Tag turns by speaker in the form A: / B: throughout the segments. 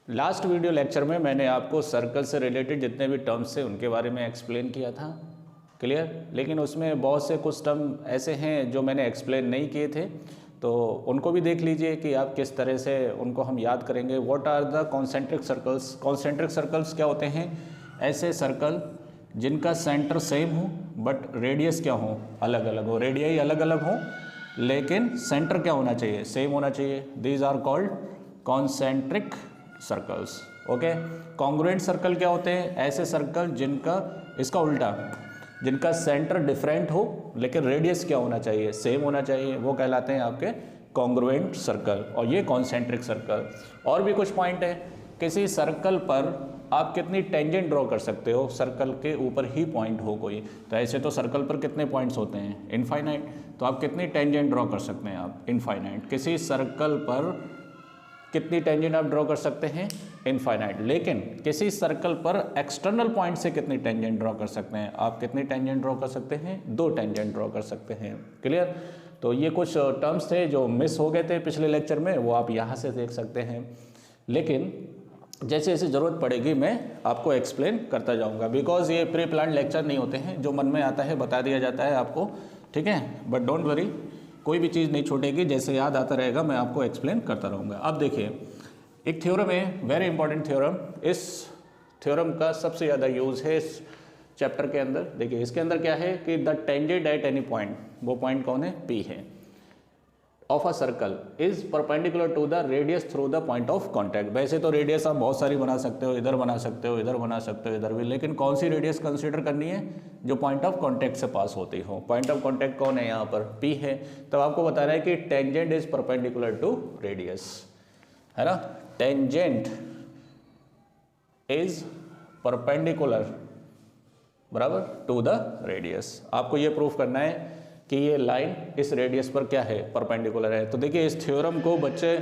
A: Last video lecture में मैंने आपको सर्कल से रिलेटेड जितने भी टर्म्स थे उनके बारे में एक्सप्लेन किया था, क्लियर। लेकिन उसमें बहुत से कुछ टर्म ऐसे हैं जो मैंने एक्सप्लेन नहीं किए थे, तो उनको भी देख लीजिए कि आप किस तरह से उनको हम याद करेंगे। What are the concentric circles. Concentric circles क्या होते हैं? ऐसे सर्कल जिनका सेंटर सेम हो बट रेडियस क्या हो, अलग अलग हो, रेडियाई अलग अलग हो लेकिन सेंटर क्या होना चाहिए, सेम होना चाहिए। These are called concentric circles. Okay. Congruent circle क्या होते हैं? ऐसे सर्कल जिनका, इसका उल्टा, जिनका सेंटर डिफरेंट हो लेकिन रेडियस क्या होना चाहिए, सेम होना चाहिए, वो कहलाते हैं आपके कॉन्ग्रुएंट सर्कल। और ये कॉन्सेंट्रिक सर्कल। और भी कुछ पॉइंट है। किसी सर्कल पर आप कितनी टेंजेंट ड्रॉ कर सकते हो, सर्कल के ऊपर ही पॉइंट हो कोई, तो ऐसे तो सर्कल पर कितने पॉइंट्स होते हैं, इनफाइनाइट। तो आप कितनी टेंजेंट ड्रॉ कर सकते हैं आप, इनफाइनाइट। किसी सर्कल पर कितनी टेंजेंट आप ड्रॉ कर सकते हैं, इनफाइनाइट। लेकिन किसी सर्कल पर एक्सटर्नल पॉइंट से कितनी टेंजेंट ड्रॉ कर सकते हैं आप, कितनी टेंजेंट ड्रॉ कर सकते हैं, 2 टेंजेंट ड्रॉ कर सकते हैं, क्लियर। तो ये कुछ टर्म्स थे जो मिस हो गए थे पिछले लेक्चर में, वो आप यहाँ से देख सकते हैं। लेकिन जैसे जैसे ज़रूरत पड़ेगी मैं आपको एक्सप्लेन करता जाऊंगा, बिकॉज ये प्री प्लान लेक्चर नहीं होते हैं, जो मन में आता है बता दिया जाता है आपको, ठीक है। बट डोंट वरी, कोई भी चीज़ नहीं छूटेगी, जैसे याद आता रहेगा मैं आपको एक्सप्लेन करता रहूँगा। अब देखिए, एक थ्योरम है, वेरी इंपॉर्टेंट थ्योरम। इस थ्योरम का सबसे ज़्यादा यूज़ है इस चैप्टर के अंदर। देखिए इसके अंदर क्या है कि the tangent at any point, वो पॉइंट कौन है, P है, of a circle is perpendicular to the radius through the point of contact. वैसे तो रेडियस आप बहुत सारी बना सकते हो, इधर बना सकते हो, इधर बना सकते हो, इधर भी, लेकिन कौन सी रेडियस कंसीडर करनी है, जो पॉइंट ऑफ कॉन्टैक्ट से पास होती हो। पॉइंट ऑफ कॉन्टैक्ट कौन है यहाँ पर, P है। तब आपको बता रहा है कि tangent is perpendicular to radius, है ना। टेंजेंट इज परपेंडिकुलर बराबर टू द रेडियस। आपको ये प्रूफ करना है कि ये लाइन इस रेडियस पर क्या है, परपेंडिकुलर है। तो देखिए इस थ्योरम को बच्चे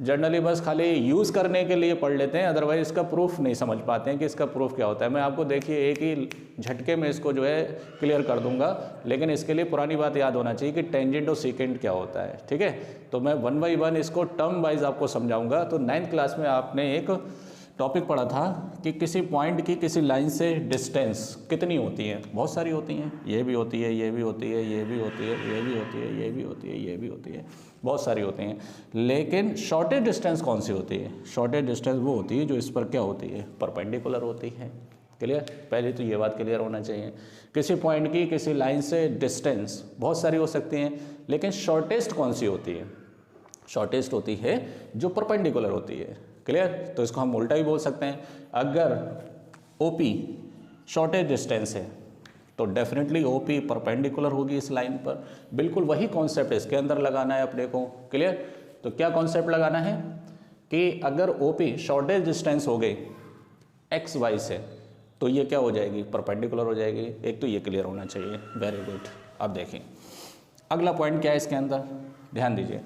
A: जनरली बस खाली यूज़ करने के लिए पढ़ लेते हैं, अदरवाइज इसका प्रूफ नहीं समझ पाते हैं कि इसका प्रूफ क्या होता है। मैं आपको देखिए एक ही झटके में इसको जो है क्लियर कर दूंगा, लेकिन इसके लिए पुरानी बात याद होना चाहिए कि टेंजेंट और सीकेंट क्या होता है, ठीक है। तो मैं 1 बाई 1 इसको टर्म वाइज आपको समझाऊंगा। तो 9th क्लास में आपने एक टॉपिक पढ़ा था कि किसी पॉइंट की किसी लाइन से डिस्टेंस कितनी होती है, बहुत सारी होती हैं, ये भी होती है, ये भी होती है, ये भी होती है, ये भी होती है, ये भी होती है, ये भी होती है, बहुत सारी होती हैं। लेकिन शॉर्टेज डिस्टेंस कौन सी होती है? शॉर्टेज डिस्टेंस वो होती है जो इस पर क्या होती है, परपेंडिकुलर होती है, क्लियर। पहले तो ये बात क्लियर होना चाहिए। किसी पॉइंट की किसी लाइन से डिस्टेंस बहुत सारी हो सकती हैं, लेकिन शॉर्टेस्ट कौन सी होती है? शॉर्टेस्ट होती है जो परपेंडिकुलर होती है, क्लियर। तो इसको हम उल्टा भी बोल सकते हैं। अगर OP शॉर्टेज डिस्टेंस है तो डेफिनेटली OP परपेंडिकुलर होगी इस लाइन पर। बिल्कुल वही कॉन्सेप्ट इसके अंदर लगाना है अपने को, क्लियर। तो क्या कॉन्सेप्ट लगाना है कि अगर OP शॉर्टेज डिस्टेंस हो गई XY से तो ये क्या हो जाएगी, परपेंडिकुलर हो जाएगी। एक तो ये क्लियर होना चाहिए, वेरी गुड। अब देखें अगला पॉइंट क्या है इसके अंदर, ध्यान दीजिए।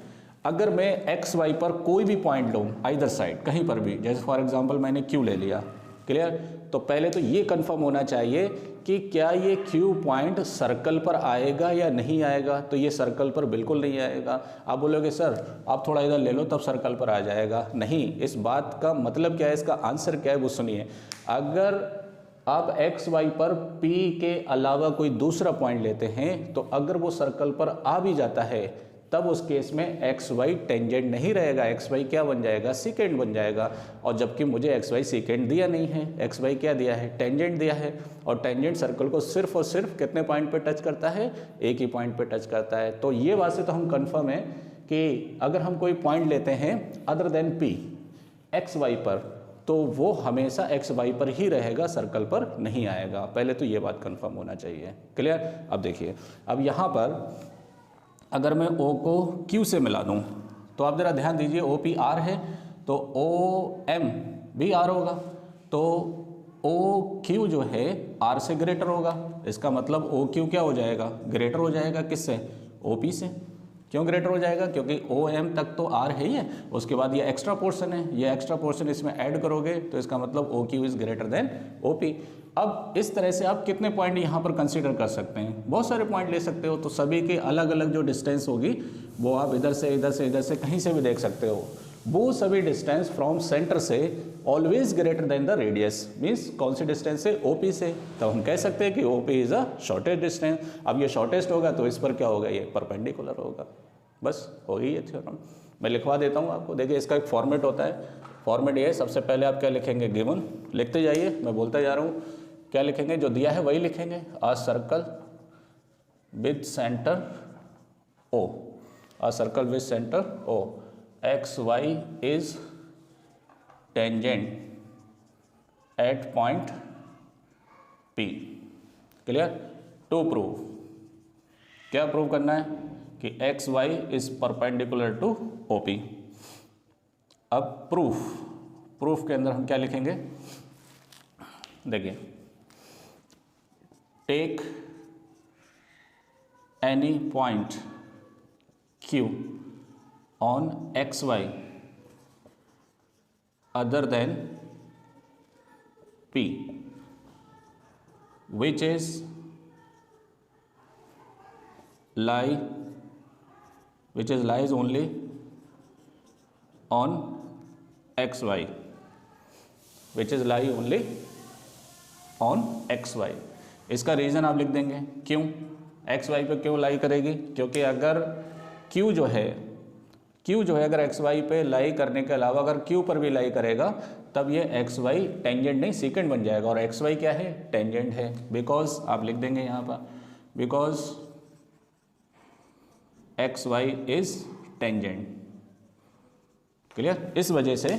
A: अगर मैं XY पर कोई भी पॉइंट लूँ, आइदर साइड कहीं पर भी, जैसे फॉर एग्जांपल मैंने Q ले लिया, क्लियर। तो पहले तो ये कंफर्म होना चाहिए कि क्या ये Q पॉइंट सर्कल पर आएगा या नहीं आएगा। तो ये सर्कल पर बिल्कुल नहीं आएगा। आप बोलोगे सर आप थोड़ा इधर ले लो तब सर्कल पर आ जाएगा, नहीं। इस बात का मतलब क्या है, इसका आंसर क्या है वो सुनिए। अगर आप XY पर P के अलावा कोई दूसरा पॉइंट लेते हैं तो अगर वो सर्कल पर आ भी जाता है तब उस केस में XY टेंजेंट नहीं रहेगा, XY क्या बन जाएगा, सीकेंट बन जाएगा। और जबकि मुझे XY सीकेंट दिया नहीं है, XY क्या दिया है, टेंजेंट दिया है। और टेंजेंट सर्कल को सिर्फ और सिर्फ कितने पॉइंट पे टच करता है, एक ही पॉइंट पे टच करता है। तो ये बात से तो हम कंफर्म है कि अगर हम कोई पॉइंट लेते हैं अदर देन P XY पर तो वो हमेशा XY पर ही रहेगा, सर्कल पर नहीं आएगा। पहले तो ये बात कंफर्म होना चाहिए, क्लियर। अब देखिए, अब यहाँ पर अगर मैं O को Q से मिला दूं तो आप ज़रा ध्यान दीजिए, OP R है तो OM भी R होगा, तो OQ जो है R से ग्रेटर होगा। इसका मतलब OQ क्या हो जाएगा, ग्रेटर हो जाएगा किससे, OP से। क्यों ग्रेटर हो जाएगा, क्योंकि OM तक तो R है ही है, उसके बाद ये एक्स्ट्रा पोर्शन है, ये एक्स्ट्रा पोर्शन इसमें ऐड करोगे तो इसका मतलब OQ is greater than OP। अब इस तरह से आप कितने पॉइंट यहाँ पर कंसीडर कर सकते हैं, बहुत सारे पॉइंट ले सकते हो। तो सभी के अलग अलग जो डिस्टेंस होगी वो आप इधर से इधर से इधर से कहीं से भी देख सकते हो। वो सभी डिस्टेंस फ्रॉम सेंटर से always greater than the radius, means कौन सी डिस्टेंस से, ओपी से। तो हम कह सकते हैं कि OP is a shortest distance. अब ये शॉर्टेस्ट होगा तो इस पर क्या होगा, ये परपेंडिकुलर होगा। बस हो गई ये थ्योरम। मैं लिखवा देता हूँ आपको। देखिए इसका एक फॉर्मेट होता है। फॉर्मेट ये है, सबसे पहले आप क्या लिखेंगे, गिवन, लिखते जाइए, मैं बोलता जा रहा हूँ। क्या लिखेंगे, जो दिया है वही लिखेंगे। A circle with centre O, a circle with centre O, X Y is tangent at point P. Clear. To prove, क्या प्रूव करना है कि X Y is perpendicular to OP. अब प्रूफ के अंदर हम क्या लिखेंगे, देखिए, take any point Q on XY other than P which is lies only on XY, which is lie only on XY। इसका रीज़न आप लिख देंगे, क्यों XY पे क्यों लाई करेगी, क्योंकि अगर Q जो है अगर XY पे लाई करने के अलावा अगर Q पर भी लाई करेगा तब ये XY टेंजेंट नहीं सीकेंट बन जाएगा, और XY क्या है, टेंजेंट है। बिकॉज आप लिख देंगे यहाँ पर, because XY is tangent. Clear. इस वजह से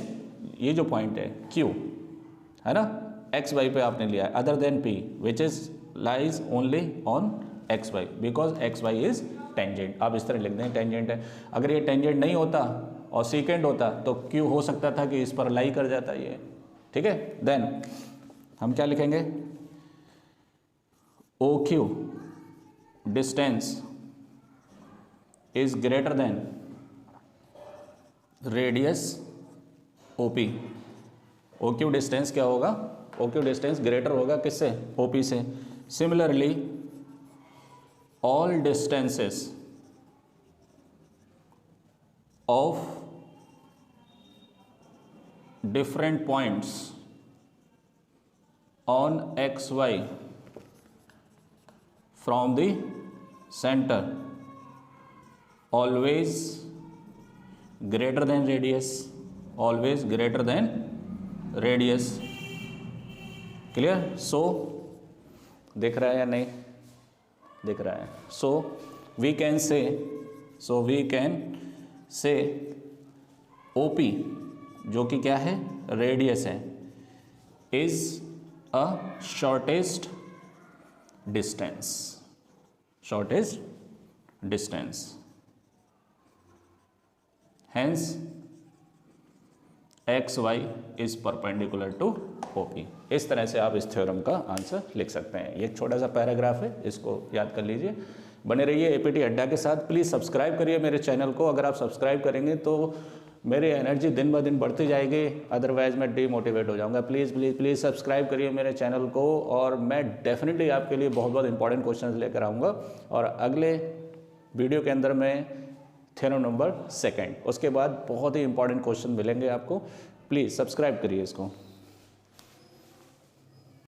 A: ये जो पॉइंट है Q है ना, XY पे आपने लिया है, other than P which is lies only on XY because XY is tangent. आप इस तरह लिख दें, टेंजेंट है। अगर ये टेंजेंट नहीं होता और सीकेंट होता तो Q हो सकता था कि इस पर लाई कर जाता ये, ठीक है। देन हम क्या लिखेंगे, OQ distance is greater than radius OP। OQ distance क्या होगा, OQ डिस्टेंस ग्रेटर होगा किससे, OP से। Similarly all distances of different points on XY from the center always greater than radius, always greater than radius। Clear. So दिख रहा है या नहीं दिख रहा है। So we can say OP जो कि क्या है, रेडियस है, is a shortest distance, hence XY is perpendicular to OP। इस तरह से आप इस थ्योरम का आंसर लिख सकते हैं। ये एक छोटा सा पैराग्राफ है, इसको याद कर लीजिए। बने रहिए APT अड्डा के साथ। प्लीज़ सब्सक्राइब करिए मेरे चैनल को। अगर आप सब्सक्राइब करेंगे तो मेरी एनर्जी दिन ब दिन बढ़ती जाएगी, अदरवाइज मैं डीमोटिवेट हो जाऊंगा। प्लीज़ प्लीज़ प्लीज़ सब्सक्राइब करिए मेरे चैनल को, और मैं डेफिनेटली आपके लिए बहुत बहुत इंपॉर्टेंट क्वेश्चन लेकर आऊँगा। और अगले वीडियो के अंदर मैं थ्योरम नंबर 2, उसके बाद बहुत ही इंपॉर्टेंट क्वेश्चन मिलेंगे आपको। प्लीज़ सब्सक्राइब करिए इसको।